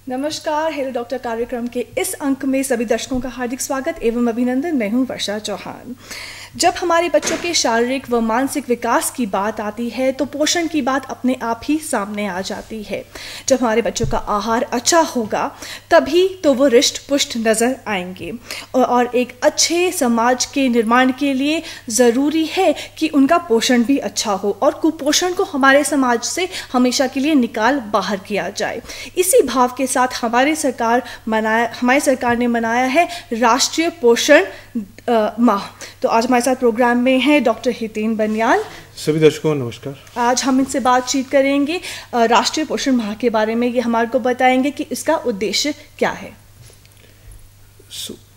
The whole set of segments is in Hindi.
नमस्कार, हेलो डॉक्टर कार्यक्रम के इस अंक में सभी दर्शकों का हार्दिक स्वागत एवं अभिनंदन। मैं हूं वर्षा चौहान। जब हमारे बच्चों के शारीरिक व मानसिक विकास की बात आती है तो पोषण की बात अपने आप ही सामने आ जाती है। जब हमारे बच्चों का आहार अच्छा होगा तभी तो वो रिष्ट पुष्ट नज़र आएंगे और एक अच्छे समाज के निर्माण के लिए ज़रूरी है कि उनका पोषण भी अच्छा हो और कुपोषण को हमारे समाज से हमेशा के लिए निकाल बाहर किया जाए। इसी भाव के साथ हमारी सरकार ने मनाया है राष्ट्रीय पोषण माह। तो आज हमारे साथ प्रोग्राम में है डॉक्टर हितेन बनियाल। सभी दर्शकों नमस्कार। आज हम इनसे बातचीत करेंगे राष्ट्रीय पोषण माह के बारे में। ये हमारे को बताएंगे कि इसका उद्देश्य क्या है।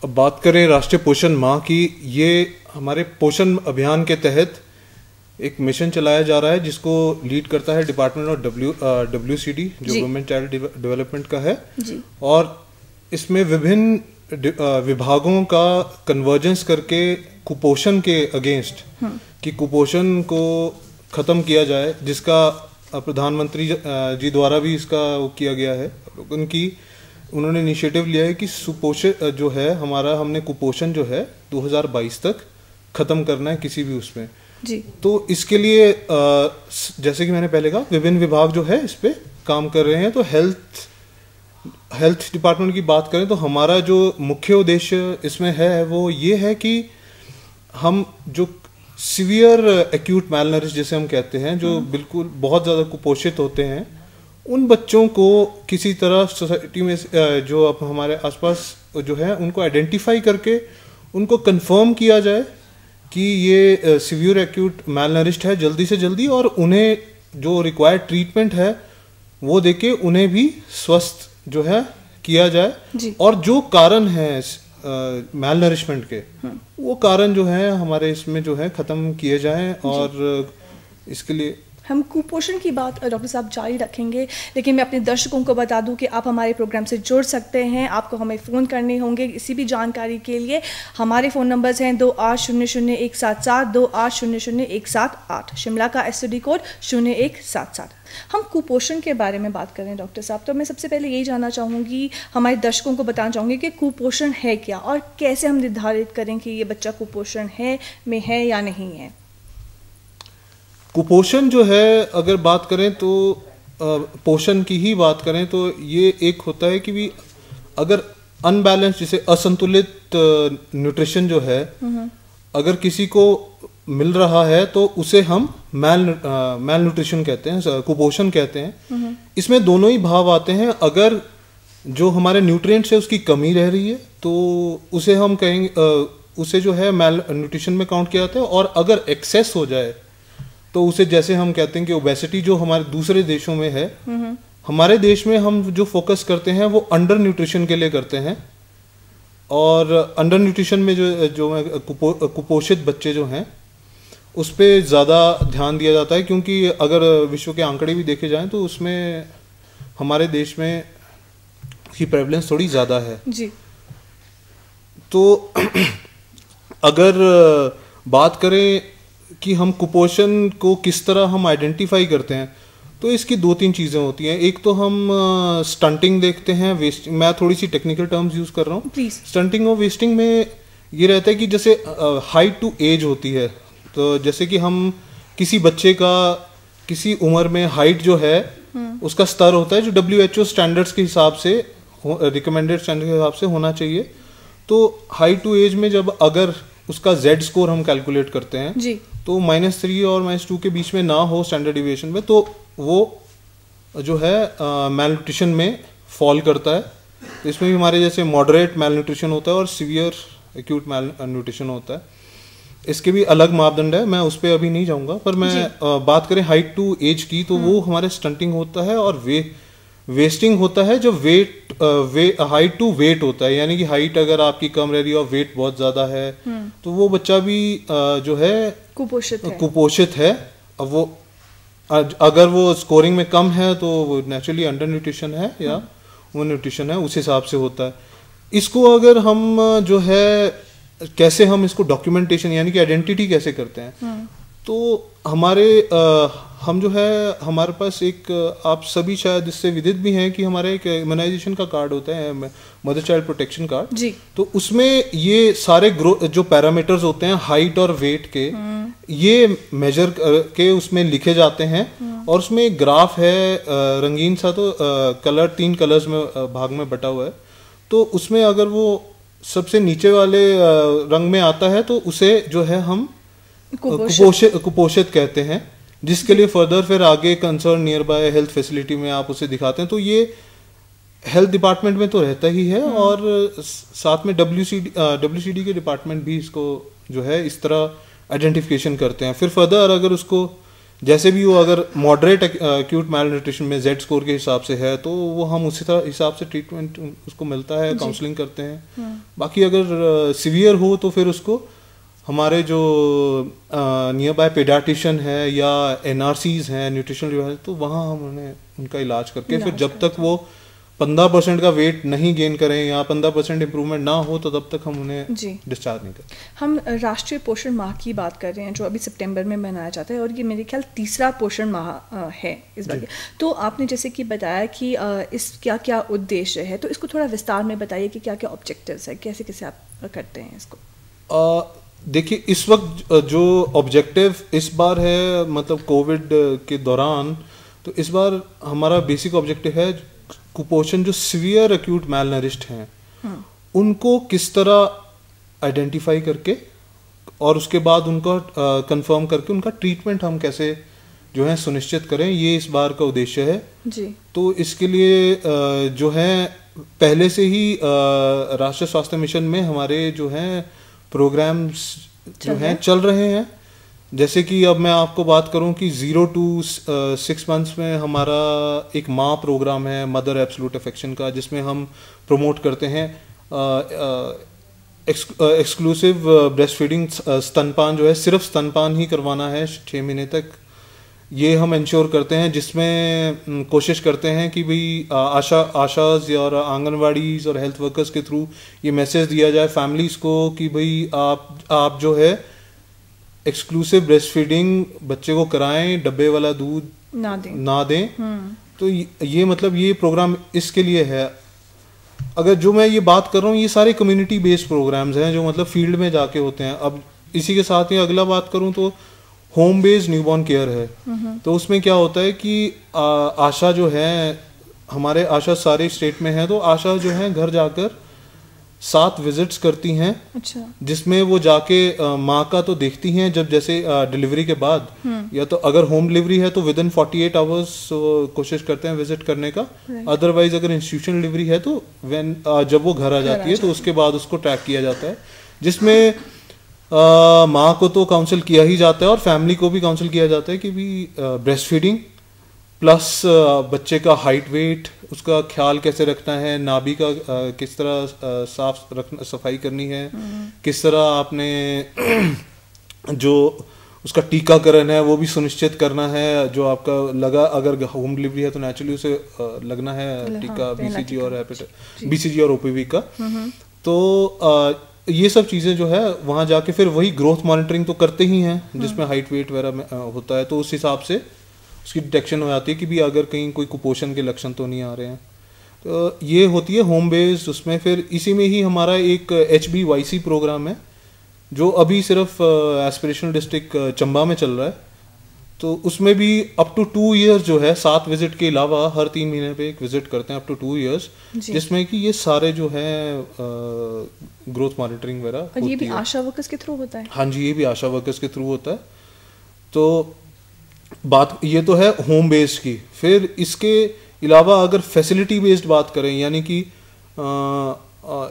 अब बात करें राष्ट्रीय पोषण माह की, ये हमारे पोषण अभियान के तहत एक मिशन चलाया जा रहा है जिसको लीड करता है डिपार्टमेंट ऑफ WCD जो गवर्नमेंट चाइल्ड डेवलपमेंट का है जी। और इसमें विभिन्न विभागों का कन्वर्जेंस करके कुपोषण के अगेंस्ट कि कुपोषण को खत्म किया जाए, जिसका प्रधानमंत्री जी द्वारा भी इसका वो किया गया है। उन्होंने इनिशिएटिव लिया है कि सुपोषण जो है हमने कुपोषण जो है 2022 तक खत्म करना है किसी भी उसमें जी। तो इसके लिए जैसे कि मैंने पहले कहा, विभिन्न विभाग जो है इस पे काम कर रहे हैं। तो हेल्थ डिपार्टमेंट की बात करें तो हमारा जो मुख्य उद्देश्य इसमें है वो ये है कि हम जो सीवियर एक्यूट मैलनरिश जैसे हम कहते हैं, जो बिल्कुल बहुत ज़्यादा कुपोषित होते हैं, उन बच्चों को किसी तरह सोसाइटी में जो अब हमारे आसपास जो है उनको आइडेंटिफाई करके उनको कंफर्म किया जाए कि ये सीवियर एक्यूट मैलनरिश्ड है जल्दी से जल्दी, और उन्हें जो रिक्वायर्ड ट्रीटमेंट है वो देके उन्हें भी स्वस्थ जो है किया जाए। और जो कारण है मैलनरिशमेंट के, वो कारण जो है हमारे इसमें जो है खत्म किए जाएं। और इसके लिए हम कुपोषण की बात डॉक्टर साहब जारी रखेंगे, लेकिन मैं अपने दर्शकों को बता दूं कि आप हमारे प्रोग्राम से जुड़ सकते हैं। आपको हमें फ़ोन करने होंगे किसी भी जानकारी के लिए। हमारे फ़ोन नंबर्स हैं 2800-177, 2800-178, शिमला का STD कोड 0177। हम कुपोषण के बारे में बात करें डॉक्टर साहब, तो मैं सबसे पहले यही जानना चाहूँगी, हमारे दर्शकों को बताना चाहूँगी कि कुपोषण है क्या और कैसे हम निर्धारित करें कि ये बच्चा कुपोषण में है या नहीं है। कुपोषण जो है, अगर बात करें तो पोषण की ही बात करें तो ये एक होता है कि भी अगर अनबैलेंस, जैसे असंतुलित न्यूट्रिशन जो है अगर किसी को मिल रहा है तो उसे हम मैल न्यूट्रिशन कहते हैं, कुपोषण कहते हैं। इसमें दोनों ही भाव आते हैं। अगर जो हमारे न्यूट्रिएंट्स है उसकी कमी रह रही है तो उसे हम कहेंगे, उसे जो है मैल न्यूट्रिशन में काउंट किया जाता है। और अगर एक्सेस हो जाए तो उसे, जैसे हम कहते हैं कि ओबेसिटी जो हमारे दूसरे देशों में है, हमारे देश में हम जो फोकस करते हैं वो अंडर न्यूट्रिशन के लिए करते हैं। और अंडर न्यूट्रिशन में जो कुपोषित बच्चे जो हैं उस पर ज़्यादा ध्यान दिया जाता है, क्योंकि अगर विश्व के आंकड़े भी देखे जाएं तो उसमें हमारे देश में की प्रेवलेंस थोड़ी ज़्यादा है जी। तो अगर बात करें कि हम कुपोषण को किस तरह हम आइडेंटिफाई करते हैं, तो इसकी 2-3 चीज़ें होती हैं। एक तो हम स्टंटिंग देखते हैं, वेस्टिंग। मैं थोड़ी सी टेक्निकल टर्म्स यूज़ कर रहा हूँ। स्टंटिंग और वेस्टिंग में ये रहता है कि जैसे हाइट टू एज होती है, तो जैसे कि हम किसी बच्चे का किसी उम्र में हाइट जो है उसका स्तर होता है जो WHO स्टैंडर्ड्स के हिसाब से, रिकमेंडेड स्टैंडर्ड के हिसाब से होना चाहिए। तो हाइट टू एज में जब अगर उसका Z स्कोर हम कैलकुलेट करते हैं जी, तो -3 और -2 के बीच में ना हो स्टैंडर्ड डिविएशन में, तो वो जो है मैलन्यूट्रिशन में फॉल करता है। तो इसमें भी हमारे जैसे मॉडरेट मैलन्यूट्रिशन होता है और सीवियर एक्यूट मैलन्यूट्रिशन होता है। इसके भी अलग मापदंड है, मैं उस पर अभी नहीं जाऊंगा। पर मैं बात करें हाइट टू एज की, तो वो हमारे स्टंटिंग होता है। और वेस्टिंग होता है जो हाइट टू वेट होता है, यानी कि हाइट अगर आपकी कम रह रही है और वेट बहुत ज्यादा है तो वो बच्चा भी जो है कुपोषित है। अब वो अगर वो स्कोरिंग में कम है तो वो नेचुरली अंडर न्यूट्रिशन है या वो न्यूट्रिशन है, उस हिसाब से होता है। इसको अगर हम जो है कैसे हम इसको डॉक्यूमेंटेशन यानी कि आइडेंटिटी कैसे करते हैं, तो हमारे हम जो है हमारे पास एक, आप सभी शायद इससे विदित भी हैं कि हमारा एक इम्यूनाइजेशन का कार्ड होता है, मदर चाइल्ड प्रोटेक्शन कार्ड जी। तो उसमें ये सारे जो पैरामीटर्स होते हैं हाइट और वेट के, ये मेजर के उसमें लिखे जाते हैं और उसमें एक ग्राफ है रंगीन सा, तो कलर 3 कलर्स में भाग में बटा हुआ है। तो उसमें अगर वो सबसे नीचे वाले रंग में आता है तो उसे जो है हम कुपोषित कहते हैं, जिसके लिए फर्दर फिर आगे concern near by health facility में आप उसे दिखाते हैं। तो ये हेल्थ डिपार्टमेंट में तो रहता ही है और साथ में WCD के डिपार्टमेंट भी इसको जो है इस तरह आइडेंटिफिकेशन करते हैं। फिर फर्दर अगर उसको जैसे भी वो अगर मॉडरेट एक्यूट मैल न्यूट्रिशन में Z स्कोर के हिसाब से है तो वो हम उसी तरह हिसाब से ट्रीटमेंट उसको मिलता है, काउंसलिंग करते हैं। बाकी अगर सिवियर हो तो फिर उसको हमारे जो नियर बाय पेडियाट्रिशियन है या NRCs हैं, न्यूट्रिशनल, तो वहाँ हम उन्हें उनका इलाज करके फिर जब तक वो 15% का वेट नहीं गेन करें या 15% इम्प्रूवमेंट ना हो तो तब तक हम उन्हें डिस्चार्ज नहीं करते। हम राष्ट्रीय पोषण माह की बात कर रहे हैं जो अभी सितंबर में मनाया जाता है और ये मेरे ख्याल 3रा पोषण माह है इस बार। तो आपने जैसे कि बताया कि इस क्या क्या उद्देश्य है, तो इसको थोड़ा विस्तार में बताइए कि क्या क्या ऑब्जेक्टिव्स है, कैसे कैसे आप करते हैं इसको। देखिए, इस वक्त जो ऑब्जेक्टिव इस बार है, मतलब कोविड के दौरान, तो इस बार हमारा बेसिक ऑब्जेक्टिव है कुपोषण जो सीवियर एक्यूट मैलनरिश्ड हैं उनको किस तरह आइडेंटिफाई करके और उसके बाद उनको कंफर्म करके उनका ट्रीटमेंट हम कैसे जो है सुनिश्चित करें, ये इस बार का उद्देश्य है जी। तो इसके लिए जो है पहले से ही राष्ट्रीय स्वास्थ्य मिशन में हमारे जो हैं प्रोग्राम्स जो हैं चल रहे हैं। जैसे कि अब मैं आपको बात करूं कि 0 to 6 months में हमारा एक माँ प्रोग्राम है, मदर एब्सोल्यूट अफेक्शन का, जिसमें हम प्रमोट करते हैं एक्सक्लूसिव ब्रेस्ट फीडिंग, स्तनपान जो है सिर्फ स्तनपान ही करवाना है 6 महीने तक, ये हम इंश्योर करते हैं। जिसमें कोशिश करते हैं कि भाई आशाज और आंगनवाड़ीज और हेल्थ वर्कर्स के थ्रू ये मैसेज दिया जाए फैमिलीज को कि भाई आप जो है एक्सक्लूसिव ब्रेस्ट फीडिंग बच्चे को कराएं, डब्बे वाला दूध ना दें। तो ये मतलब ये प्रोग्राम इसके लिए है। अगर जो मैं ये बात कर रहा हूँ ये सारे कम्युनिटी बेस्ड प्रोग्राम्स हैं जो मतलब फील्ड में जाके होते हैं। अब इसी के साथ ही अगला बात करूँ तो होम बेस्ड न्यूबॉर्न केयर है। तो उसमें क्या होता है कि आशा जो है, हमारे आशा सारे स्टेट में है, तो आशा जो है घर जाकर 7 विजिट्स करती हैं। अच्छा। जिसमें वो जाके माँ का तो देखती हैं जब जैसे डिलीवरी के बाद, या तो अगर होम डिलीवरी है तो विद इन 48 आवर्स कोशिश करते हैं विजिट करने का। अदरवाइज अगर इंस्टीट्यूशन डिलीवरी है तो जब वो घर आ जाती है तो उसके बाद उसको ट्रैक किया जाता है, जिसमें माँ को तो काउंसिल किया ही जाता है और फैमिली को भी काउंसिल किया जाता है कि भी ब्रेस्ट फीडिंग प्लस बच्चे का हाइट वेट, उसका ख्याल कैसे रखना है, नाभि का किस तरह सफाई करनी है, किस तरह आपने जो उसका टीकाकरण है वो भी सुनिश्चित करना है। जो आपका लगा अगर होम डिलीवरी है तो नेचुरली उसे लगना है टीका, BCG और OPV का। तो ये सब चीज़ें जो है वहाँ जाके फिर वही ग्रोथ मॉनिटरिंग तो करते ही हैं जिसमें हाइट वेट वगैरह होता है, तो उस हिसाब से उसकी डिटेक्शन हो जाती है कि भी अगर कहीं कोई कुपोषण के लक्षण तो नहीं आ रहे हैं। तो ये होती है होम बेस्ड। उसमें फिर इसी में ही हमारा एक HBYC प्रोग्राम है जो अभी सिर्फ एस्पिरेशनल डिस्ट्रिक्ट चंबा में चल रहा है। तो उसमें भी अप टू 2 years जो है 7 विजिट के अलावा हर 3 महीने पे एक विजिट करते हैं अप टू 2 years, जिसमें कि ये सारे जो है ग्रोथ मॉनिटरिंग वगैरह। और ये भी आशा वर्कर्स के थ्रू होता है? हाँ जी, ये भी आशा वर्कर्स के थ्रू होता है। तो बात ये तो है होम बेस्ड की। फिर इसके अलावा अगर फैसिलिटी बेस्ड बात करें यानी कि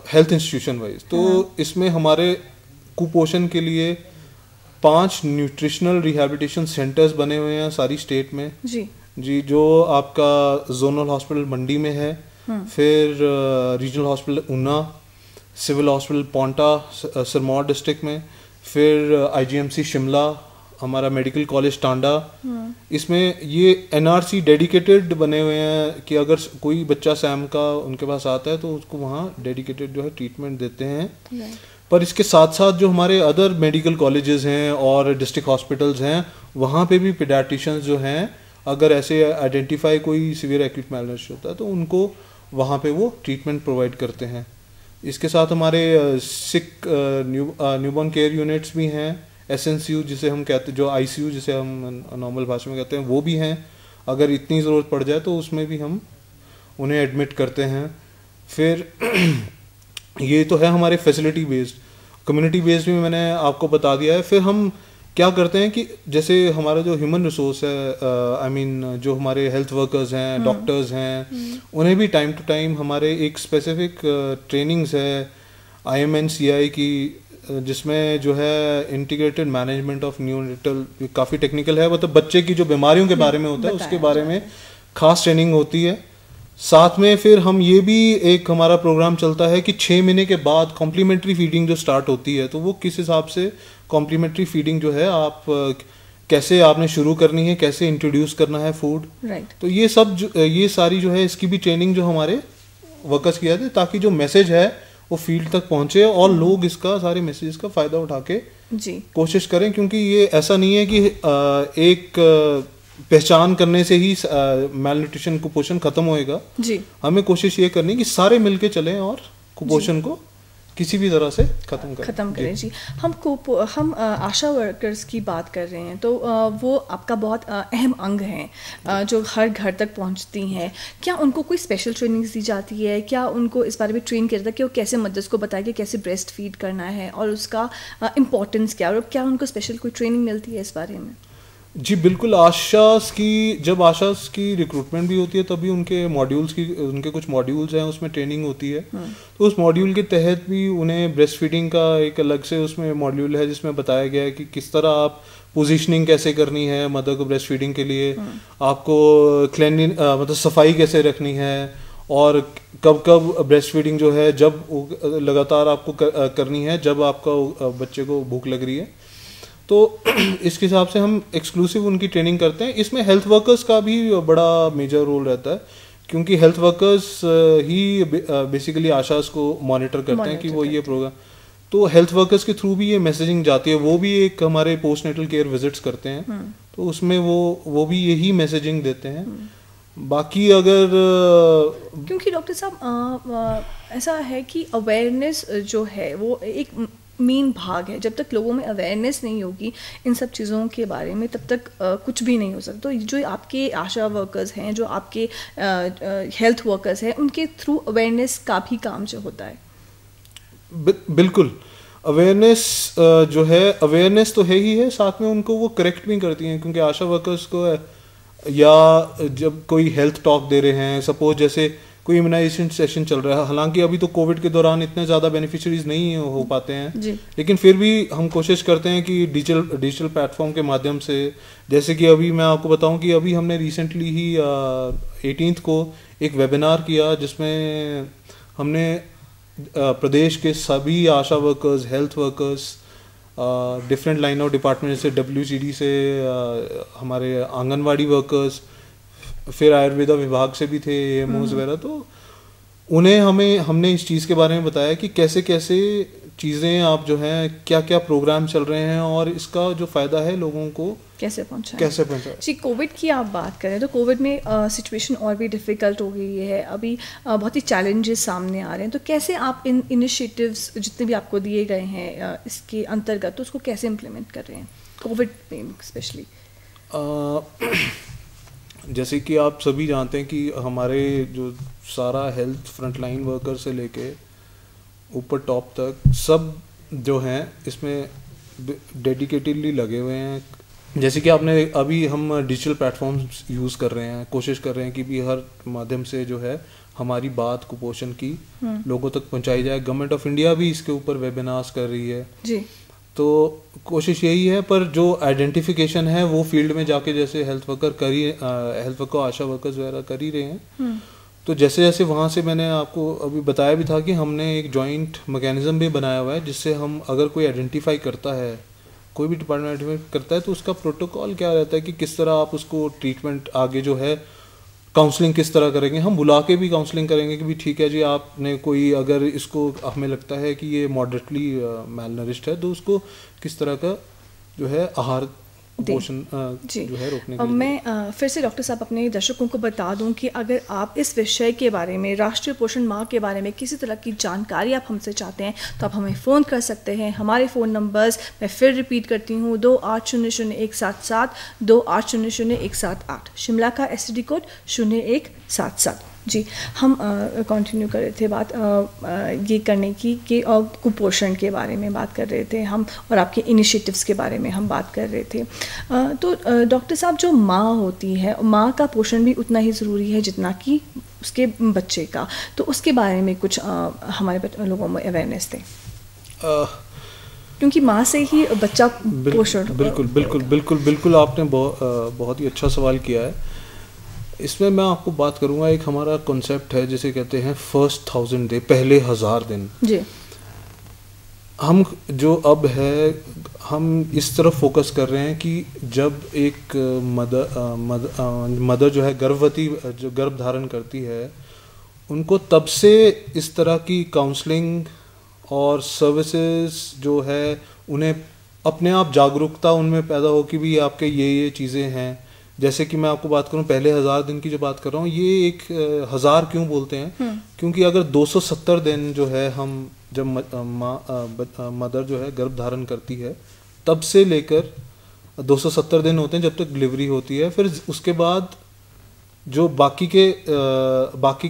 हेल्थ इंस्टीट्यूशन वाइज, तो इसमें हमारे कुपोषण के लिए 5 न्यूट्रिशनल रिहैबिलिटेशन सेंटर्स बने हुए हैं सारी स्टेट में जी। जो आपका जोनल हॉस्पिटल मंडी में है, फिर regional hospital Una, civil hospital Paonta Sirmaur district में, फिर IGMC शिमला, हमारा मेडिकल कॉलेज टांडा। इसमें ये NRC डेडिकेटेड बने हुए हैं कि अगर कोई बच्चा सैम का उनके पास आता है तो उसको वहाँ डेडिकेटेड जो है ट्रीटमेंट देते हैं। पर इसके साथ साथ जो हमारे अदर मेडिकल कॉलेजेस हैं और डिस्ट्रिक्ट हॉस्पिटल्स हैं वहाँ पे भी पीडियाट्रिशियंस जो हैं अगर ऐसे आइडेंटिफाई कोई सीवियर एक्यूट मैलनरिश होता है तो उनको वहाँ पे वो ट्रीटमेंट प्रोवाइड करते हैं। इसके साथ हमारे सिक न्यूबॉर्न केयर यूनिट्स भी हैं, SNCU जिसे हम कहते हैं, जो ICU जिसे हम नॉर्मल भाषा में कहते हैं, वो भी हैं। अगर इतनी ज़रूरत पड़ जाए तो उसमें भी हम उन्हें एडमिट करते हैं। फिर ये तो है हमारे फैसिलिटी बेस्ड। कम्युनिटी बेस्ड भी मैंने आपको बता दिया है। फिर हम क्या करते हैं कि जैसे हमारा जो ह्यूमन रिसोर्स है, आई मीन जो हमारे हेल्थ वर्कर्स हैं, डॉक्टर्स हैं, उन्हें भी टाइम टू टाइम हमारे एक स्पेसिफिक ट्रेनिंग्स है IMNCI की, जिसमें जो है इंटीग्रेटेड मैनेजमेंट ऑफ न्यूनेटल, काफ़ी टेक्निकल है, मतलब बच्चे की जो बीमारियों के बारे में होता है उसके बारे में खास ट्रेनिंग होती है। साथ में फिर हम ये भी एक हमारा प्रोग्राम चलता है कि 6 महीने के बाद कॉम्प्लीमेंट्री फीडिंग जो स्टार्ट होती है, तो वो किस हिसाब से कॉम्प्लीमेंट्री फीडिंग जो है आप कैसे आपने शुरू करनी है, कैसे इंट्रोड्यूस करना है फूड, राइट। तो ये सब ये सारी जो है इसकी भी ट्रेनिंग जो हमारे वर्कर्स किया जाए, ताकि जो मैसेज है वो फील्ड तक पहुंचे और लोग इसका सारे मैसेज का फायदा उठा के जी कोशिश करें। क्योंकि ये ऐसा नहीं है कि एक पहचान करने से ही मैल न्यूट्रिशन कुपोषण खत्म होएगा जी। हमें कोशिश ये करनी है कि सारे मिलके चलें और कुपोषण को किसी भी तरह से खत्म करें जी। हम आशा वर्कर्स की बात कर रहे हैं तो वो आपका बहुत अहम अंग हैं जो हर घर तक पहुंचती हैं। क्या उनको कोई स्पेशल ट्रेनिंग दी जाती है? क्या उनको इस बारे में ट्रेन किया जाता है कि वो कैसे मदर्स को बताए कि कैसे ब्रेस्ट फीड करना है और उसका इम्पोर्टेंस क्या, और क्या उनको स्पेशल कोई ट्रेनिंग मिलती है इस बारे में? जी बिल्कुल। जब आशास की रिक्रूटमेंट भी होती है तभी उनके कुछ मॉड्यूल्स हैं, उसमें ट्रेनिंग होती है। तो उस मॉड्यूल के तहत भी उन्हें ब्रेस्ट फीडिंग का एक अलग से उसमें मॉड्यूल है जिसमें बताया गया है कि किस तरह आप पोजीशनिंग कैसे करनी है मदर को ब्रेस्ट फीडिंग के लिए, आपको मतलब सफाई कैसे रखनी है, और कब कब ब्रेस्ट फीडिंग जो है जब लगातार आपको करनी है जब आपका बच्चे को भूख लग रही है। तो इसके हिसाब से हम एक्सक्लूसिव उनकी ट्रेनिंग करते हैं। इसमें हेल्थ वर्कर्स का भी बड़ा मेजर रोल रहता है, क्योंकि हेल्थ वर्कर्स ही बेसिकली आशास को मॉनिटर करते हैं कि वो ये प्रोग्राम, तो हेल्थ वर्कर्स के थ्रू भी ये मैसेजिंग जाती है। वो भी एक हमारे पोस्ट नेटल केयर विजिट्स करते हैं, तो उसमें वो भी यही मैसेजिंग देते हैं। बाकी अगर क्योंकि डॉक्टर साहब ऐसा है कि अवेयरनेस जो है वो एक मेन भाग है। जब तक लोगों में अवेयरनेस नहीं होगी इन सब चीज़ों के बारे में तब तक कुछ भी नहीं हो सकता। तो जो आपके आशा वर्कर्स हैं, जो आपके हेल्थ वर्कर्स हैं, उनके थ्रू अवेयरनेस का भी काम जो होता है। बिल्कुल। अवेयरनेस जो है, अवेयरनेस तो है ही है, साथ में उनको वो करेक्ट भी करती हैं। क्योंकि आशा वर्कर्स को या जब कोई हेल्थ टॉक दे रहे हैं, सपोज जैसे कोई इम्यूनाइजेशन सेशन चल रहा है, हालांकि अभी तो कोविड के दौरान इतने ज़्यादा बेनिफिशरीज नहीं हो पाते हैं जी। लेकिन फिर भी हम कोशिश करते हैं कि डिजिटल प्लेटफॉर्म के माध्यम से, जैसे कि अभी मैं आपको बताऊं कि अभी हमने रिसेंटली ही 18th को एक वेबिनार किया जिसमें हमने प्रदेश के सभी ASHA workers, health workers, different line of department से WCD से हमारे आंगनवाड़ी वर्कर्स, फिर आयुर्वेदा विभाग से भी थे, AMOs वगैरह, तो उन्हें हमने इस चीज़ के बारे में बताया कि कैसे कैसे चीज़ें आप जो हैं, क्या क्या प्रोग्राम चल रहे हैं और इसका जो फ़ायदा है लोगों को कैसे पहुंचाएं। जी, कोविड की आप बात करें तो कोविड में सिचुएशन और भी डिफ़िकल्ट हो गई है। अभी बहुत ही चैलेंजेस सामने आ रहे हैं, तो कैसे आप इन इनिशिएटिव्स जितने भी आपको दिए गए हैं इसके अंतर्गत, तो उसको कैसे इम्प्लीमेंट कर रहे हैं कोविड में स्पेशली? जैसे कि आप सभी जानते हैं कि हमारे जो सारा हेल्थ फ्रंटलाइन वर्कर से लेके ऊपर टॉप तक सब जो हैं इसमें डेडिकेटेडली लगे हुए हैं। जैसे कि हम डिजिटल प्लेटफॉर्म्स यूज़ कर रहे हैं, कोशिश कर रहे हैं कि भी हर माध्यम से जो है हमारी बात कुपोषण की लोगों तक पहुंचाई जाए। गवर्नमेंट ऑफ इंडिया भी इसके ऊपर वेबिनार्स कर रही है जी। तो कोशिश यही है, पर जो आइडेंटिफिकेशन है वो फील्ड में जाके जैसे हेल्थ वर्कर आशा वर्कर्स वगैरह कर ही रहे हैं। तो जैसे जैसे वहाँ से मैंने आपको अभी बताया भी था कि हमने एक जॉइंट मैकेनिज्म भी बनाया हुआ है जिससे हम अगर कोई आइडेंटिफाई करता है, कोई भी डिपार्टमेंट आइडेंटिफाई करता है, तो उसका प्रोटोकॉल क्या रहता है कि किस तरह आप उसको ट्रीटमेंट आगे जो है काउंसलिंग किस तरह करेंगे। हम बुला के भी काउंसलिंग करेंगे कि भी ठीक है जी, आपने कोई अगर इसको हमें लगता है कि ये मॉडरेटली मैलनरिश्ड है तो उसको किस तरह का जो है आहार कुपोषण जो है रोकने के लिए। मैं फिर से डॉक्टर साहब अपने दर्शकों को बता दूं कि अगर आप इस विषय के बारे में, राष्ट्रीय पोषण माह के बारे में किसी तरह की जानकारी आप हमसे चाहते हैं तो आप हमें फ़ोन कर सकते हैं। हमारे फ़ोन नंबर्स मैं फिर रिपीट करती हूँ, 2800-177, 2800-178, शिमला का STD कोड 0177। जी, हम कंटिन्यू कर रहे थे बात ये करने की कि कुपोषण के बारे में बात कर रहे थे हम, और आपके इनिशिएटिव्स के बारे में हम बात कर रहे थे। तो डॉक्टर साहब, जो माँ होती है, माँ का पोषण भी उतना ही ज़रूरी है जितना कि उसके बच्चे का, तो उसके बारे में कुछ हमारे लोगों में अवेयरनेस दें, क्योंकि माँ से ही बच्चा पोषण। बिल्कुल आपने बहुत ही अच्छा सवाल किया है। इसमें मैं आपको बात करूंगा, एक हमारा कॉन्सेप्ट है जिसे कहते हैं फर्स्ट 1000 डे, पहले 1000 दिन। जी, हम जो अब है हम इस तरफ फोकस कर रहे हैं कि जब एक मदर जो है गर्भवती, जो गर्भ धारण करती है, उनको तब से इस तरह की काउंसलिंग और सर्विसेज जो है, उन्हें अपने आप जागरूकता उनमें पैदा हो कि भी आपके ये चीज़ें हैं। जैसे कि मैं आपको बात करूं, पहले 1000 दिन की जो बात कर रहा हूं, ये एक 1000 क्यों बोलते हैं, क्योंकि अगर 270 दिन जो है हम जब मदर जो है गर्भ धारण करती है, तब से लेकर 270 दिन होते हैं जब तक डिलीवरी होती है। फिर उसके बाद जो बाकी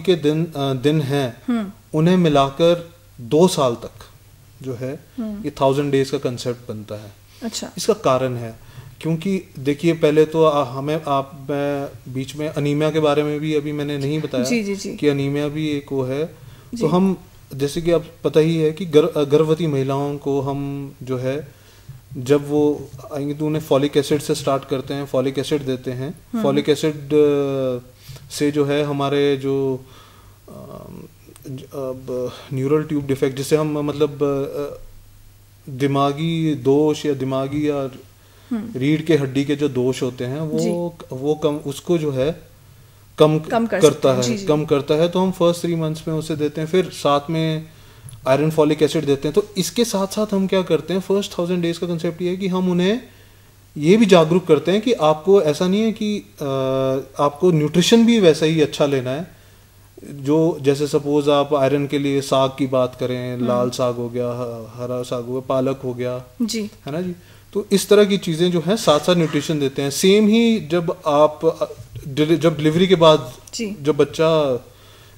के दिन हैं, उन्हें मिलाकर 2 साल तक जो है ये 1000 डेज का कंसेप्ट बनता है। अच्छा, इसका कारण है क्योंकि देखिए, पहले तो मैं बीच में अनीमिया के बारे में भी अभी मैंने नहीं बताया। जी। कि अनीमिया भी एक वो है। तो हम, जैसे कि अब पता ही है कि गर्भवती महिलाओं को हम जो है, जब वो आएंगे तो उन्हें फॉलिक एसिड से स्टार्ट करते हैं, फॉलिक एसिड देते हैं। फॉलिक एसिड से जो है हमारे जो न्यूरल ट्यूब डिफेक्ट, जिसे हम मतलब दिमागी दोष या दिमागी या रीढ़ के हड्डी के जो दोष होते हैं, वो कम, उसको जो है कम करता है। कम करता है, तो हम फर्स्ट 3 मंथ्स में उसे देते हैं। फिर साथ में आयरन फॉलिक एसिड देते हैं। तो इसके साथ साथ हम क्या करते हैं, फर्स्ट 1000 डेज का कंसेप्ट ये है कि हम उन्हें ये भी जागरूक करते हैं कि आपको ऐसा नहीं है कि आपको न्यूट्रिशन भी वैसा ही अच्छा लेना है। जो जैसे सपोज आप आयरन के लिए साग की बात करें, लाल साग हो गया, हरा साग हो गया, पालक हो गया, जी, है ना जी। तो इस तरह की चीज़ें जो हैं साथ साथ न्यूट्रिशन देते हैं। सेम ही जब डिलीवरी के बाद जब बच्चा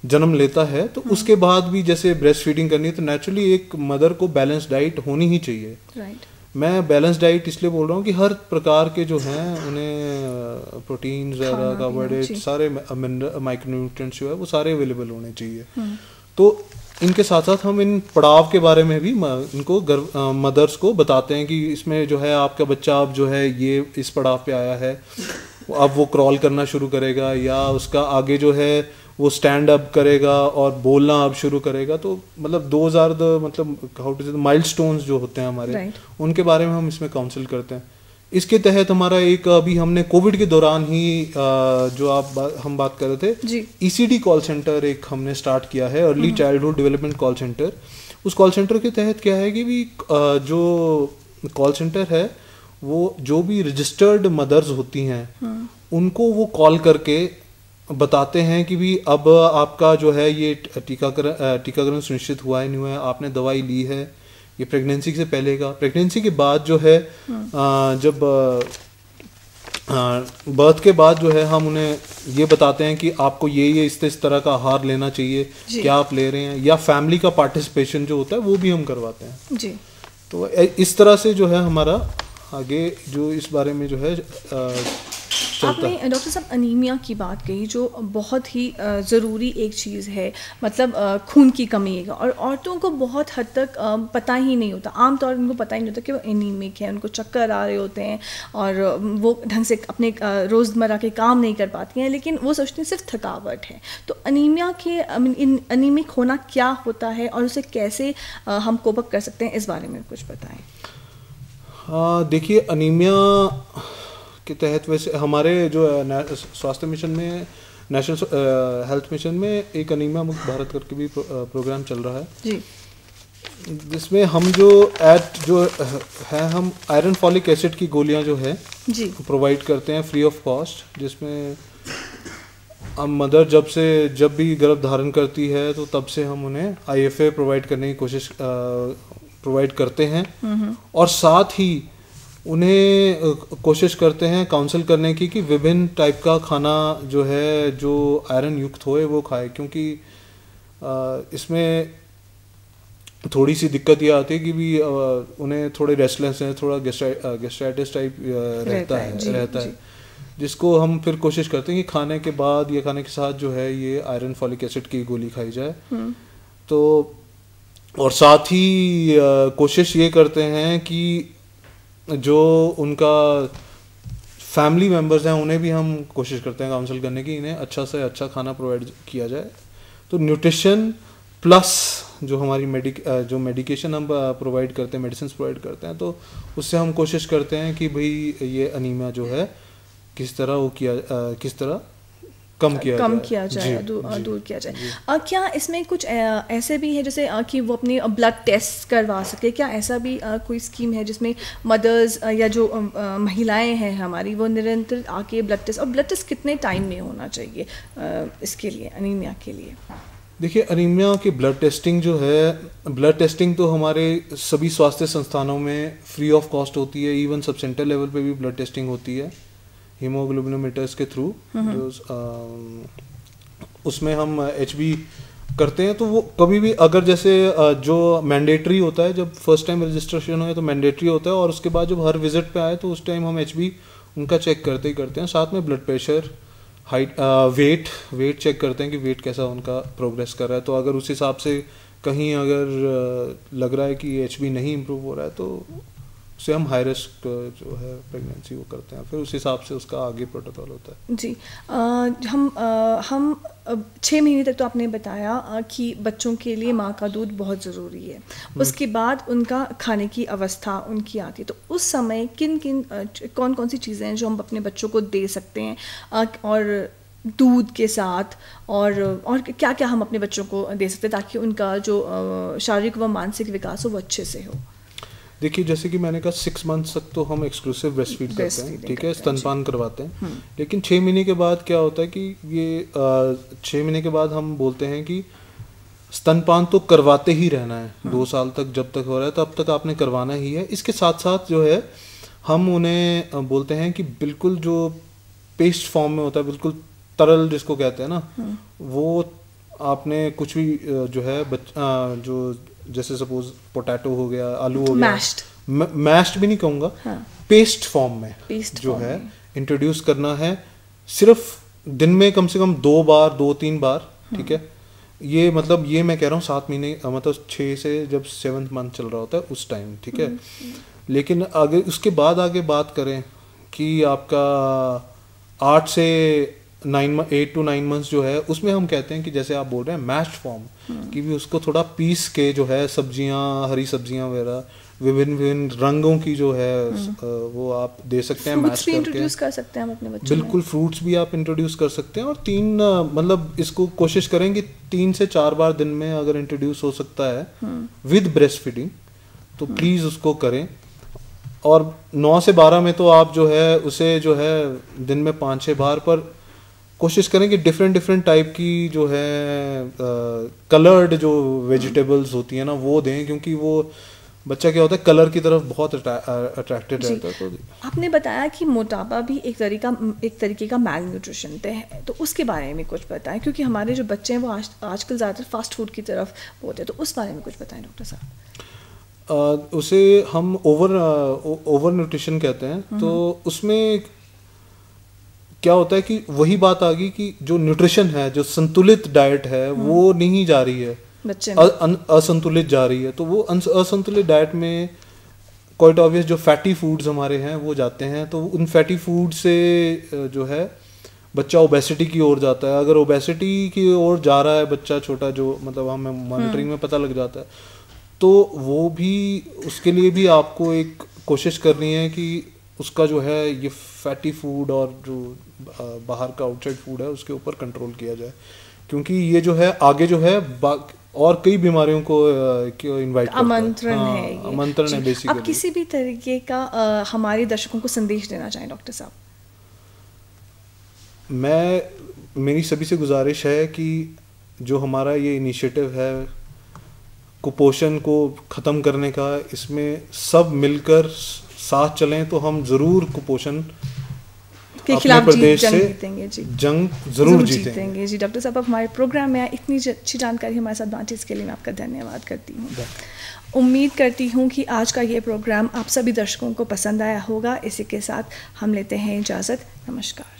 जन्म लेता है, तो उसके बाद भी जैसे ब्रेस्ट फीडिंग करनी है, तो नेचुरली एक मदर को बैलेंस डाइट होनी ही चाहिए। राइट। मैं बैलेंस डाइट इसलिए बोल रहा हूँ कि हर प्रकार के जो हैं उन्हें प्रोटीन वगैरह, कार्बोहाइड्रेट, सारे माइक्रोन्यूट्रिएंट्स जो है वो सारे अवेलेबल होने चाहिए। तो इनके साथ साथ हम इन पड़ाव के बारे में भी इनको मदर्स को बताते हैं कि इसमें जो है आपका बच्चा अब जो है ये इस पड़ाव पे आया है, अब वो क्रॉल करना शुरू करेगा, या उसका आगे जो है वो स्टैंड अप करेगा और बोलना अब शुरू करेगा। तो मतलब 2000 मतलब माइलस्टोन्स जो होते हैं हमारे, उनके बारे में हम इसमें काउंसिल करते हैं। इसके तहत हमारा एक अभी हमने कोविड के दौरान ही जो हम बात कर रहे थे, ECD कॉल सेंटर एक हमने स्टार्ट किया है, early childhood development call centre. उस कॉल सेंटर के तहत क्या है कि भी जो कॉल सेंटर है वो जो भी रजिस्टर्ड मदर्स होती हैं उनको वो कॉल करके बताते हैं कि भी अब आपका जो है ये टीकाकरण सुनिश्चित हुआ है नहीं हुआ है, आपने दवाई ली है, ये प्रेगनेंसी से पहले का, प्रेगनेंसी के बाद जो है जब बर्थ के बाद जो है हम उन्हें ये बताते हैं कि आपको ये इस तरह का आहार लेना चाहिए, क्या आप ले रहे हैं, या फैमिली का पार्टिसिपेशन जो होता है वो भी हम करवाते हैं जी। तो इस तरह से जो है हमारा आगे जो इस बारे में जो है आपने डॉक्टर साहब अनीमिया की बात कही, जो बहुत ही ज़रूरी एक चीज़ है, मतलब खून की कमी है, और औरतों को बहुत हद तक पता ही नहीं होता, आमतौर पर उनको पता ही नहीं होता कि वो एनीमिक है, उनको चक्कर आ रहे होते हैं और वो ढंग से अपने रोज़मर्रा के काम नहीं कर पाती हैं, लेकिन वो सोचती हैं सिर्फ थकावट है। तो अनीमिया के अनीमिक होना क्या होता है और उसे कैसे हम कोप अप कर सकते हैं, इस बारे में कुछ बताएं। देखिए, अनीमिया के तहत वैसे हमारे जो स्वास्थ्य मिशन में, नेशनल हेल्थ मिशन में एक अनीमिया मुक्त भारत करके भी प्रोग्राम चल रहा है जी। जिसमें हम जो है हम आयरन फॉलिक एसिड की गोलियां जो है जी प्रोवाइड करते हैं फ्री ऑफ कॉस्ट, जिसमें हम मदर जब भी गर्भ धारण करती है तो तब से हम उन्हें IFA प्रोवाइड करने की कोशिश प्रोवाइड करते हैं, और साथ ही उन्हें कोशिश करते हैं काउंसल करने की कि विभिन्न टाइप का खाना जो है जो आयरन युक्त होए वो खाए, क्योंकि इसमें थोड़ी सी दिक्कत ये आती है कि भी उन्हें थोड़े रेस्टलेस है, थोड़ा गैस्ट्राइटिस टाइप रहता है, जिसको हम फिर कोशिश करते हैं कि खाने के बाद या खाने के साथ जो है ये आयरन फॉलिक एसिड की गोली खाई जाए। तो और साथ ही कोशिश ये करते हैं कि जो उनका फैमिली मेम्बर्स हैं उन्हें भी हम कोशिश करते हैं काउंसल करने की इन्हें अच्छा से अच्छा खाना प्रोवाइड किया जाए। तो न्यूट्रिशन प्लस जो हमारी मेडिकेशन हम प्रोवाइड करते हैं, मेडिसिन प्रोवाइड करते हैं, तो उससे हम कोशिश करते हैं कि भाई ये अनीमिया जो है किस तरह कम किया जाए, दूर किया जाए। क्या इसमें कुछ ऐसे भी है जैसे कि वो अपनी ब्लड टेस्ट करवा सके? क्या ऐसा भी कोई स्कीम है जिसमें मदर्स या जो महिलाएं हैं हमारी वो निरंतर आके ब्लड टेस्ट, और ब्लड टेस्ट कितने टाइम में होना चाहिए इसके लिए, अनीमिया के लिए? देखिए, अनीमिया की ब्लड टेस्टिंग जो है, ब्लड टेस्टिंग तो हमारे सभी स्वास्थ्य संस्थानों में फ्री ऑफ कॉस्ट होती है। इवन सब सेंटर लेवल पे भी ब्लड टेस्टिंग होती है हीमोग्लोबिनोमीटर्स के थ्रू, उसमें हम HB करते हैं। तो वो कभी भी अगर जैसे जो मैंडेटरी होता है, जब फर्स्ट टाइम रजिस्ट्रेशन हो तो मैंडेटरी होता है, और उसके बाद जब हर विजिट पे आए तो उस टाइम हम HB उनका चेक करते ही करते हैं। साथ में blood pressure, height, weight check करते हैं कि वेट कैसा उनका प्रोग्रेस कर रहा है। तो अगर उस हिसाब से कहीं अगर लग रहा है कि HB नहीं इम्प्रूव हो रहा है तो उसे हम हाई रिस्क जो है प्रेगनेंसी वो करते हैं, फिर उस हिसाब से उसका आगे प्रोटोकॉल होता है। जी हम 6 महीने तक तो आपने बताया कि बच्चों के लिए माँ का दूध बहुत ज़रूरी है। उसके बाद उनका खाने की अवस्था उनकी आती है, तो उस समय कौन कौन सी चीज़ें हैं जो हम अपने बच्चों को दे सकते हैं, और दूध के साथ और क्या क्या हम अपने बच्चों को दे सकते हैं ताकि उनका जो शारीरिक व मानसिक विकास हो वो अच्छे से हो? देखिए, जैसे कि मैंने कहा 6 मंथ्स तक तो हम एक्सक्लूसिव ब्रेस्ट फीड करते हैं, ठीक है, स्तनपान करवाते हैं। लेकिन 6 महीने के बाद क्या होता है कि ये 6 महीने के बाद हम बोलते हैं कि स्तनपान तो करवाते ही रहना है। 2 साल तक जब तक हो रहा है तब तक आपने करवाना ही है। इसके साथ साथ जो है हम उन्हें बोलते हैं कि बिल्कुल जो पेस्ट फॉर्म में होता है, बिल्कुल तरल जिसको कहते हैं ना, वो आपने कुछ भी जो है जो जैसे सपोज पोटैटो हो गया, आलू हो गया, मैश्ड भी नहीं कहूँगा, पेस्ट फॉर्म में जो है इंट्रोड्यूस करना है। सिर्फ दिन में कम से कम 2-3 बार, ठीक है। ये मतलब ये मैं कह रहा हूँ 7 महीने मतलब 6 से जब 7th मंथ चल रहा होता है उस टाइम, ठीक है। लेकिन अगर उसके बाद आगे बात करें कि आपका 8 to 9 मंथ्स जो है, उसमें हम कहते हैं कि जैसे आप बोल रहे हैं मैश्ड फॉर्म कि भी उसको थोड़ा पीस के जो है सब्जियां, हरी सब्जियां वगैरह, विभिन्न रंगों की जो है वो आप दे सकते हैं। मैश करके इंट्रोड्यूस कर सकते हैं हम अपने बच्चों बिल्कुल, फ्रूट्स भी आप इंट्रोड्यूस कर सकते हैं। और 3 मतलब इसको कोशिश करें कि 3 से 4 बार दिन में अगर इंट्रोड्यूस हो सकता है विद ब्रेस्ट फीडिंग तो प्लीज़ उसको करें। और 9 से 12 में तो आप जो है उसे जो है दिन में 5-6 बार पर कोशिश करें कि डिफरेंट टाइप की जो है कलर्ड जो वेजिटेबल्स होती है ना वो दें, क्योंकि वो बच्चा क्या होता है कलर की तरफ बहुत अट्रैक्टेड रहता है। तो आपने बताया कि मोटापा भी एक तरीके का मैल न्यूट्रिशन है, तो उसके बारे में कुछ बताएं, क्योंकि हमारे जो बच्चे हैं वो आजकल ज़्यादातर फास्ट फूड की तरफ होते हैं, तो उस बारे में कुछ बताएं डॉक्टर साहब। उसे हम ओवर न्यूट्रिशन कहते हैं। तो उसमें क्या होता है कि वही बात आ गई कि जो न्यूट्रिशन है, जो संतुलित डाइट है वो नहीं जा रही है, असंतुलित जा रही है। तो वो असंतुलित डाइट में क्वाइट ऑब्वियस जो फैटी फूड्स हमारे हैं वो जाते हैं। तो उन फैटी फूड से जो है बच्चा ओबेसिटी की ओर जाता है। अगर ओबेसिटी की ओर जा रहा है बच्चा छोटा, जो मतलब हमें मॉनिटरिंग में पता लग जाता है, तो वो भी उसके लिए भी आपको एक कोशिश करनी है कि उसका जो है ये फैटी फूड और जो बाहर का आउटसाइड फूड है उसके ऊपर कंट्रोल किया जाए, क्योंकि ये जो है आगे जो है और कई बीमारियों को इनवाइट करता है। आमंत्रण है ये। आमंत्रण है जी। बेसिकली। आप किसी भी तरीके का हमारे दर्शकों को संदेश देना चाहें डॉक्टर साहब? मेरी सभी से गुजारिश है कि जो हमारा ये इनिशिएटिव है कुपोषण को ख़त्म करने का, इसमें सब मिलकर साथ चलें तो हम ज़रूर कुपोषण के खिलाफ जंग जीतेंगे। जी, जंग जरूर जीतेंगे। जी डॉक्टर साहब, आप हमारे प्रोग्राम में इतनी अच्छी जानकारी हमारे साथ बांटी, इसके लिए मैं आपका धन्यवाद करती हूँ। उम्मीद करती हूँ कि आज का ये प्रोग्राम आप सभी दर्शकों को पसंद आया होगा। इसी के साथ हम लेते हैं इजाज़त। नमस्कार।